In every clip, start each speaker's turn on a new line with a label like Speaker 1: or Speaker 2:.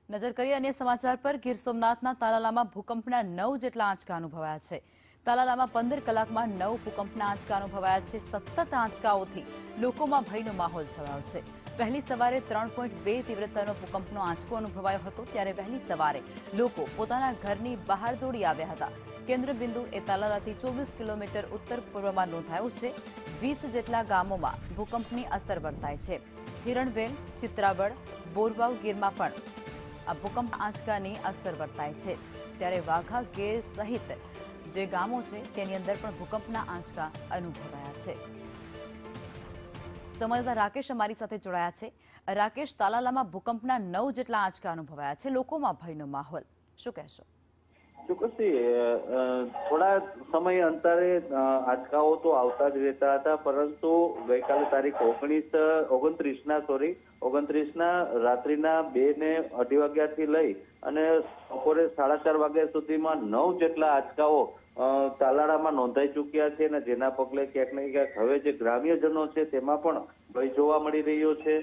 Speaker 1: નજર કરીએ અન્ય સમાચાર પર ગીર સોમનાથના તાલાલામાં ભૂકંપના 9 જેટલા આંચકા અનુભવાયા છે। તાલાલામાં 15 કલાકમાં 9 ભૂકંપના આંચકા અનુભવાયા છે। સતત આંચકાઓથી લોકોમાં ભયનો માહોલ છવાયો છે। વહેલી સવારે 3.2 તીવ્રતાનો ભૂકંપનો આંચકો અનુભવાયો હતો, ત્યારે વહેલી સવારે લોકો પોતાના ઘરની બહાર દોડી આવ્યા હતા। કેન્દ્રબિંદુ એ તાલાલાથી 24 કિલોમીટર ઉત્તર પૂર્વમાં નોંધાયું છે। 20 જેટલા ગામોમાં ભૂકંપની અસર વર્તાય છે। હિરણવેલ, ચિત્રાવડ, બોરવાવ ગીરમાં પણ આ ભૂકંપ આંચકાની અસર વર્તાય છે। ત્યારે વાઘા ગીર સહિત જે ગામો છે તેની અંદર પણ ભૂકંપના આંચકા અનુભવાયા છે। સંવાદદાતા રાકેશ અમારી સાથે જોડાયા છે। રાકેશ, તાલાલામાં ભૂકંપના 9 જેટલા આંચકા અનુભવાયા છે, લોકોમાં ભયનો માહોલ, શું કહેશો?
Speaker 2: ચોક્કસથી થોડા સમય અંતરે આંચકાઓ તો આવતા જ રહેતા હતા, પરંતુ ગઈકાલે તારીખ 29ના રાત્રિના 2 ને 2:30 વાગ્યાથી લઈ અને બપોરે 4:30 વાગ્યા સુધીમાં 9 જેટલા આંચકાઓ તાલાળામાં નોંધાઈ ચૂક્યા છે, અને જેના પગલે ક્યાંક ને ક્યાંક હવે જે ગ્રામ્યજનો છે તેમાં પણ ભય જોવા મળી રહ્યો છે।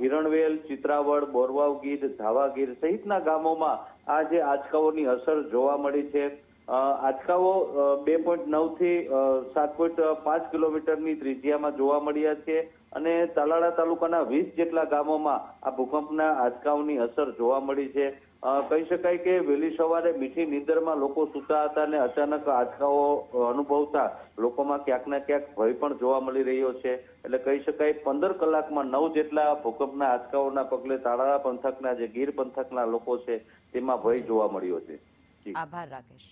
Speaker 2: હિરણવેલ, ચિત્રાવડ, બોરવાવ ગીર, ધાવા ગીર સહિતના ગામોમાં આ જે આંચકાઓની અસર જોવા મળી છે। આંચકાઓ 2.9 થી 7.5 કિલોમીટરની ત્રિજ્યામાં જોવા મળ્યા છે, અને તાલાળા તાલુકાના 20 જેટલા ગામોમાં આ ભૂકંપના આંચકાઓની અસર જોવા મળી છે। કહી શકાય કે વહેલી સવારે મીઠી નીંદરમાં લોકો સૂતા હતા અને અચાનક આંચકાઓ અનુભવતા લોકોમાં ક્યાંક ને ક્યાંક ભય પણ જોવા મળી રહ્યો છે। એટલે કહી શકાય 15 કલાકમાં 9 જેટલા ભૂકંપના આંચકાઓના પગલે તાલાળા પંથકના જે ગીર પંથકના લોકો છે તેમાં ભય જોવા મળ્યો છે।
Speaker 1: આભાર રાકેશ।